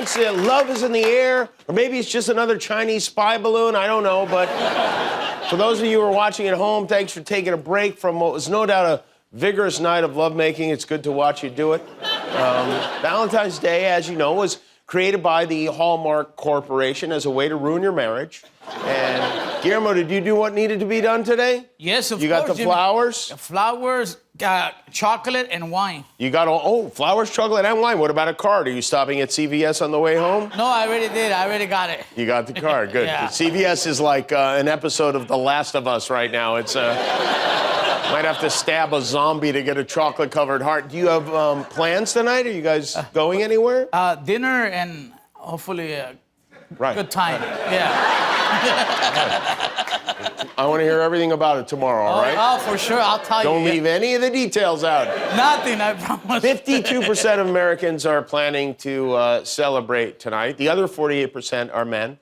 announced that love is in the air, or maybe it's just another Chinese spy balloon, I don't know, but for those of you who are watching at home, thanks for taking a break from what was no doubt a vigorous night of lovemaking. It's good to watch you do it. Valentine's Day, as you know, was created by the Hallmark Corporation as a way to ruin your marriage. And Guillermo, did you do what needed to be done today? Yes, of course. You got the flowers? Flowers, chocolate, and wine. You got flowers, chocolate, and wine. What about a card? Are you stopping at CVS on the way home? No, I already did. I already got it. You got the card. Good. Yeah. CVS is like an episode of The Last of Us right now. It's might have to stab a zombie to get a chocolate-covered heart. Do you have plans tonight? Are you guys going anywhere? Dinner and hopefully a right. good time. Yeah. I want to hear everything about it tomorrow, all right? Oh, for sure. I'll tell you. Don't leave any of the details out. Nothing, I promise. 52% of Americans are planning to celebrate tonight. The other 48% are men.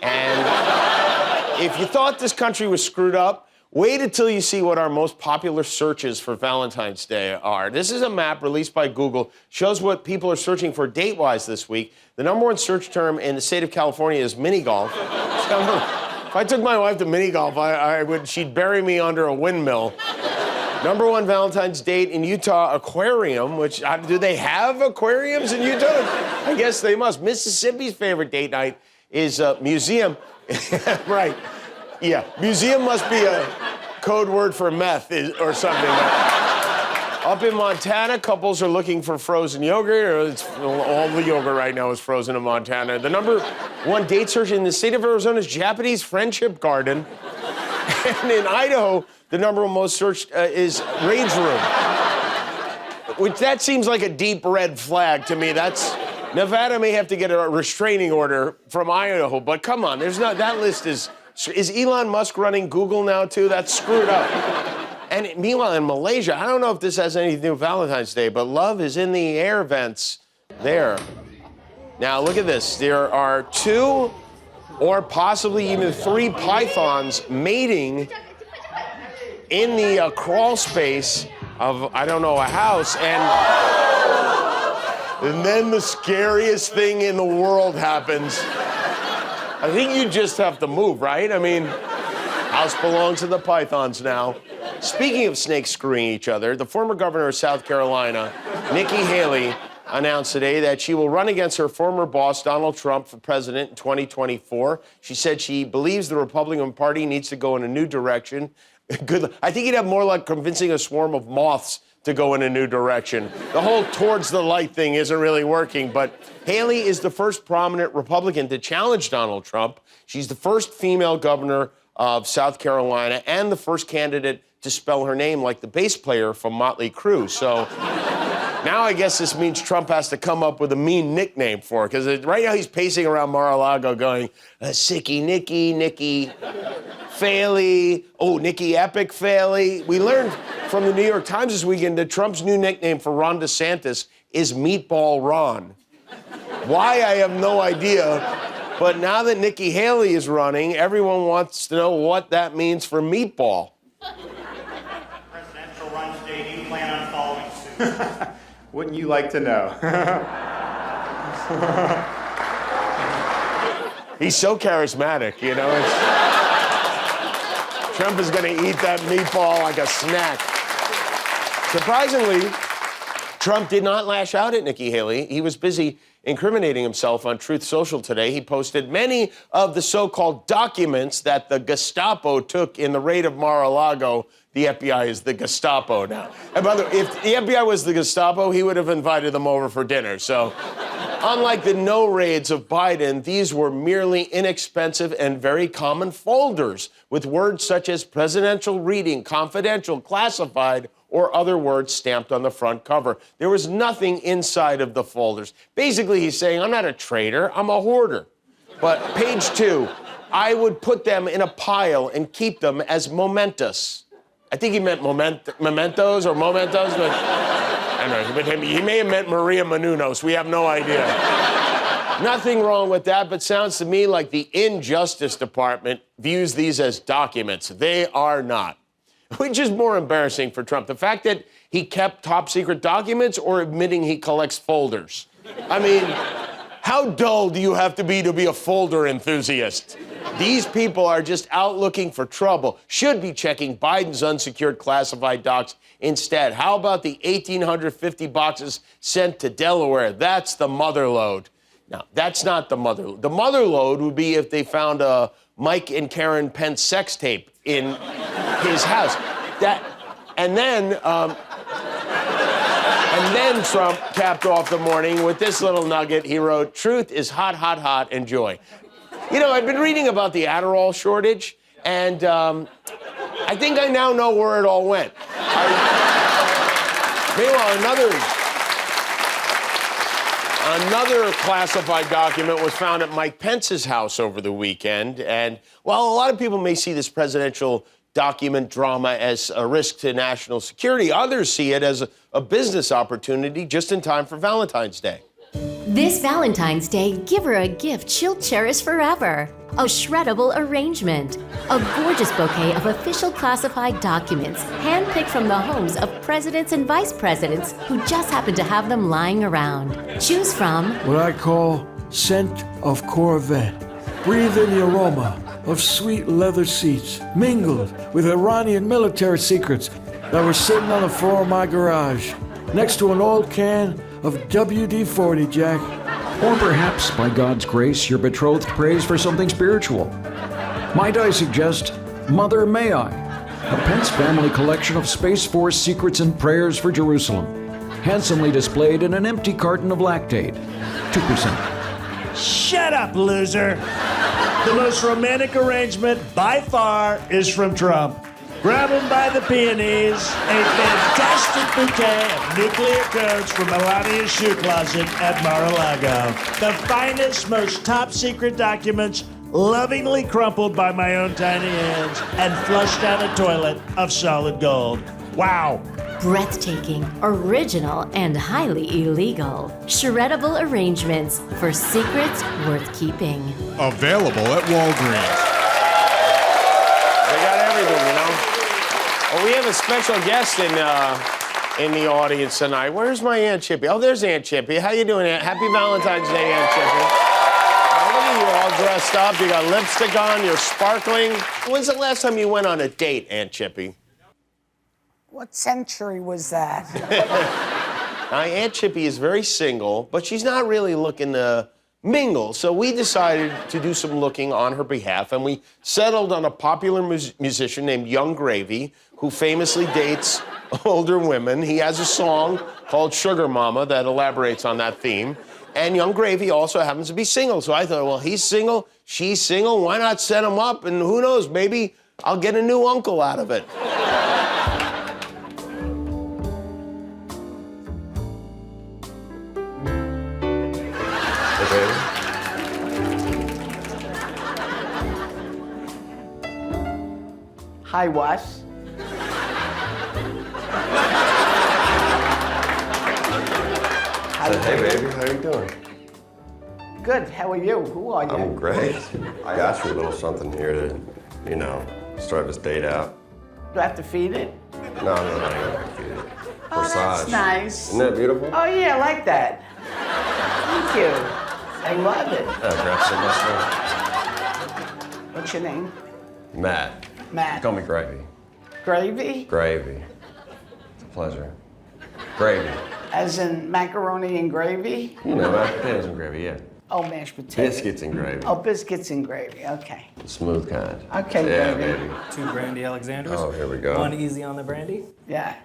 And if you thought this country was screwed up, wait until you see what our most popular searches for Valentine's Day are. This is a map released by Google, shows what people are searching for date-wise this week. The number one search term in the state of California is mini golf. If I took my wife to mini golf, she'd bury me under a windmill. Number one Valentine's date in Utah, aquarium, which, do they have aquariums in Utah? I guess they must. Mississippi's favorite date night is museum. Right. Yeah, museum must be a code word for meth or something. Up in Montana, couples are looking for frozen yogurt. All the yogurt right now is frozen in Montana. The number one date search in the state of Arizona is Japanese friendship garden. And in Idaho, the number one most searched is range room. Which that seems like a deep red flag to me. Nevada may have to get a restraining order from Idaho, but come on, that list is Elon Musk running Google now too? That's screwed up. And meanwhile, in Malaysia, I don't know if this has anything to do with Valentine's Day, but love is in the air vents there. Now, look at this. There are 2 or possibly even 3 pythons mating in the crawl space of, I don't know, a house. And then the scariest thing in the world happens. I think you just have to move, right? I mean, house belongs to the pythons now. Speaking of snakes screwing each other, the former governor of South Carolina, Nikki Haley, announced today that she will run against her former boss, Donald Trump, for president in 2024. She said she believes the Republican Party needs to go in a new direction. Good. I think you'd have more luck convincing a swarm of moths to go in a new direction. The whole towards the light thing isn't really working, but Haley is the first prominent Republican to challenge Donald Trump. She's the first female governor of South Carolina and the first candidate to spell her name like the bass player from Motley Crue. So now I guess this means Trump has to come up with a mean nickname for her, because right now he's pacing around Mar-a-Lago going, Sicky Nikki, Nikki Failey, Nikki Epic Failey. We learned from the New York Times this weekend that Trump's new nickname for Ron DeSantis is Meatball Ron. Why, I have no idea. But now that Nikki Haley is running, everyone wants to know what that means for Meatball. Presidential run today, do you plan on following suit? Wouldn't you like to know? He's so charismatic, you know. Trump is going to eat that meatball like a snack. Surprisingly, Trump did not lash out at Nikki Haley. He was busy incriminating himself on Truth Social today. He posted many of the so-called documents that the Gestapo took in the raid of Mar-a-Lago. The FBI is the Gestapo now. And by the way, if the FBI was the Gestapo, he would have invited them over for dinner. So, unlike the no raids of Biden, these were merely inexpensive and very common folders with words such as presidential reading, confidential, classified, or other words stamped on the front cover. There was nothing inside of the folders. Basically, he's saying, I'm not a traitor, I'm a hoarder. But page 2, I would put them in a pile and keep them as momentous. I think he meant mementos, but I don't know. He may have meant Maria Menounos. We have no idea. Nothing wrong with that, but sounds to me like the Injustice Department views these as documents. They are not. Which is more embarrassing for Trump, the fact that he kept top secret documents or admitting he collects folders? I mean, How dull do you have to be a folder enthusiast? These people are just out looking for trouble. Should be checking Biden's unsecured classified docs instead. How about the 1,850 boxes sent to Delaware? That's the mother lode. Now, that's not the mother lode. The mother lode would be if they found a Mike and Karen Pence sex tape in his house. And then Trump capped off the morning with this little nugget. He wrote, "Truth is hot, hot, hot. Enjoy." You know, I've been reading about the Adderall shortage, and I think I now know where it all went. Meanwhile, another classified document was found at Mike Pence's house over the weekend. And while a lot of people may see this presidential document drama as a risk to national security, others see it as a business opportunity just in time for Valentine's Day. This Valentine's Day, give her a gift she'll cherish forever. A shreddable arrangement. A gorgeous bouquet of official classified documents, handpicked from the homes of presidents and vice presidents who just happen to have them lying around. Choose from what I call scent of Corvette. Breathe in the aroma of sweet leather seats, mingled with Iranian military secrets that were sitting on the floor of my garage, next to an old can of WD-40, Jack. Or perhaps, by God's grace, your betrothed prays for something spiritual. Might I suggest Mother May I, a Pence family collection of Space Force secrets and prayers for Jerusalem, handsomely displayed in an empty carton of lactate, 2%. Shut up, loser. The most romantic arrangement by far is from Trump. Grab him by the peonies, a fantastic bouquet of nuclear codes from Melania's shoe closet at Mar-a-Lago. The finest, most top secret documents, lovingly crumpled by my own tiny hands and flushed down a toilet of solid gold. Wow. breathtaking, original, and highly illegal. Shreddable arrangements for secrets worth keeping. Available at Walgreens. They got everything, you know. Well, we have a special guest in the audience tonight. Where's my Aunt Chippy? Oh, there's Aunt Chippy. How you doing, Aunt? Happy Valentine's Day, Aunt Chippy. Oh, look at you all dressed up. You got lipstick on. You're sparkling. When's the last time you went on a date, Aunt Chippy? What century was that? Now, Aunt Chippy is very single, but she's not really looking to mingle. So we decided to do some looking on her behalf, and we settled on a popular musician named Young Gravy, who famously dates older women. He has a song called Sugar Mama that elaborates on that theme. And Young Gravy also happens to be single. So I thought, well, he's single, she's single, why not set them up? And who knows, maybe I'll get a new uncle out of it. Hi, Wes. Hey, baby, how you doing? Good. How are you? Who are you? I'm great. I got you a little something here to, you know, start this date out. Do I have to feed it? No, you don't have to feed it. Oh, that's Corsage. nice. Isn't that beautiful? Oh, yeah, I like that. Thank you. I love it. Grab some What's your name? Matt. Matt. Call me Gravy. Gravy? Gravy. It's a pleasure. Gravy. As in macaroni and gravy? You know, mashed potatoes and gravy, yeah. Oh, mashed potatoes. Biscuits and gravy. Oh, biscuits and gravy. Okay. The smooth kind. Okay, yeah, baby. baby. 2 brandy Alexanders. Oh, here we go. 1 easy on the brandy. Yeah.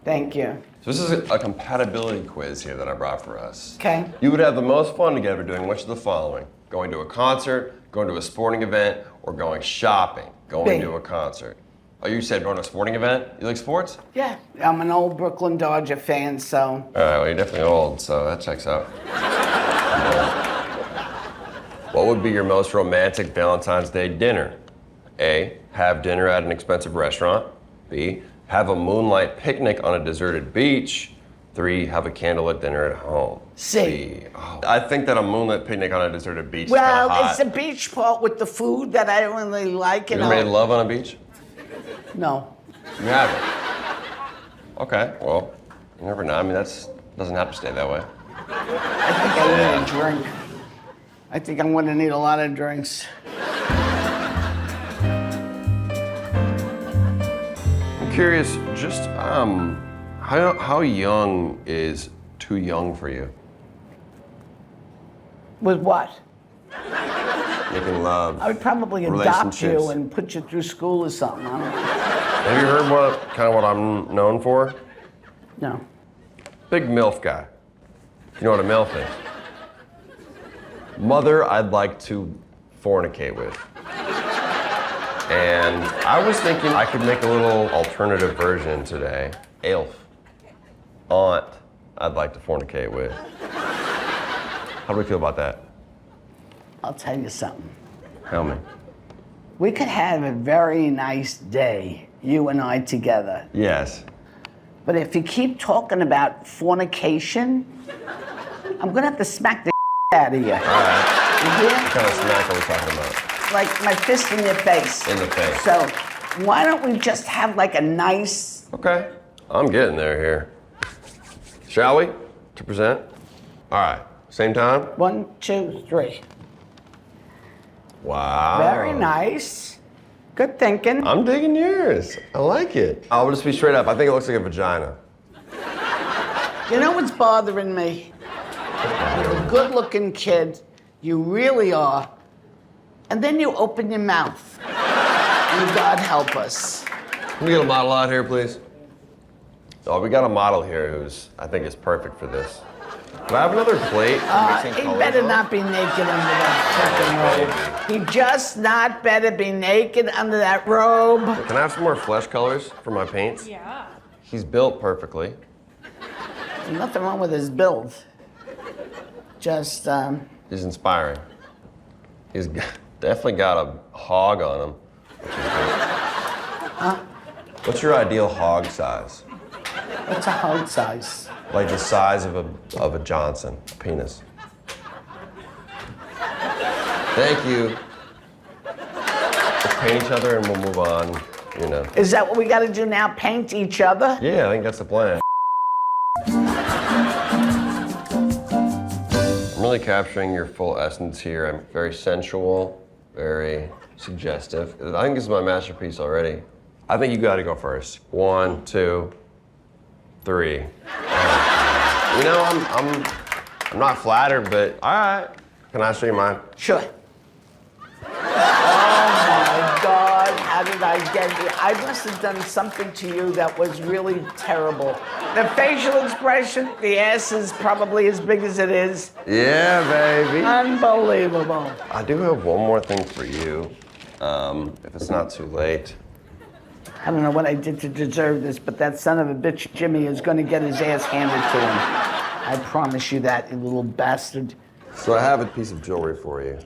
Thank you. So this is a compatibility quiz here that I brought for us. Okay. You would have the most fun together doing which of the following? Going to a concert, going to a sporting event, or going shopping? Going to a concert. Oh, you said going to a sporting event? You like sports? Yeah. I'm an old Brooklyn Dodger fan, so. All right, well, you're definitely old, so that checks out. What would be your most romantic Valentine's Day dinner? A, have dinner at an expensive restaurant. B, have a moonlight picnic on a deserted beach. 3, have a candlelit dinner at home. C. Oh, I think that a moonlit picnic on a deserted beach is Well, kinda hot. it's the beach part with the food that I don't really like. You ever made love on a beach? No. You haven't? Okay, well, you never know. I mean, doesn't have to stay that way. I think I need a drink. I think I'm gonna need a lot of drinks. I'm curious, just how young is too young for you? With what? Making love. I would probably adopt relationships. you and put you through school or something. I don't know. Have you heard what I'm known for? No. Big MILF guy. You know what a MILF is? Mother I'd like to fornicate with. And I was thinking I could make a little alternative version today. AILF. Aunt I'd like to fornicate with. How do we feel about that? I'll tell you something. Tell me. We could have a very nice day, you and I together. Yes. But if you keep talking about fornication, I'm gonna have to smack the out of you. All right. You hear? What kind of snack are we talking about? Like my fist in your face. In the face. So why don't we just have like a nice... Okay. I'm getting here. Shall we? To present? All right. Same time? 1, 2, 3. Wow. Very nice. Good thinking. I'm digging yours. I like it. I'll just be straight up. I think it looks like a vagina. You know what's bothering me? You're a good-looking kid. You really are. And then you open your mouth. And God help us. Can we get a model out here, please? Oh, we got a model here who's, I think, is perfect for this. Do I have another plate? He better not be naked under that fucking robe. He just not better be naked under that robe. Can I have some more flesh colors for my paints? Yeah. He's built perfectly. There's nothing wrong with his build. Just, He's inspiring. He's definitely got a hog on him. Huh? What's your ideal hog size? What's a hog size? Like the size of a Johnson, a penis. Thank you. Let's paint each other and we'll move on, you know. Is that what we gotta do now, paint each other? Yeah, I think that's the plan. I'm really capturing your full essence here. I'm very sensual, very suggestive. I think this is my masterpiece already. I think you gotta go first. 1, 2, 3. You know, I'm not flattered, but all right. Can I show you mine? Sure. Oh my God, how did I get here? I must have done something to you that was really terrible. The facial expression, the ass is probably as big as it is. Yeah, baby. Unbelievable. I do have one more thing for you, if it's not too late. I don't know what I did to deserve this, but that son of a bitch, Jimmy, is gonna get his ass handed to him. I promise you that, you little bastard. So I have a piece of jewelry for you.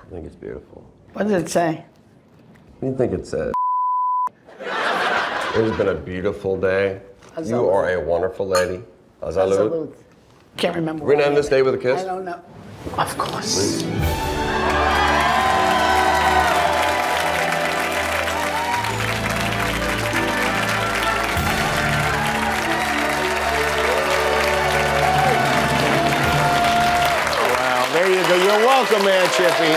I think it's beautiful. What does it say? What do you think it says? It has been a beautiful day. You are a wonderful lady. Salud. Can't remember. We're gonna end this day with a kiss? I don't know. Of course. There you go. You're welcome, Aunt Chippy.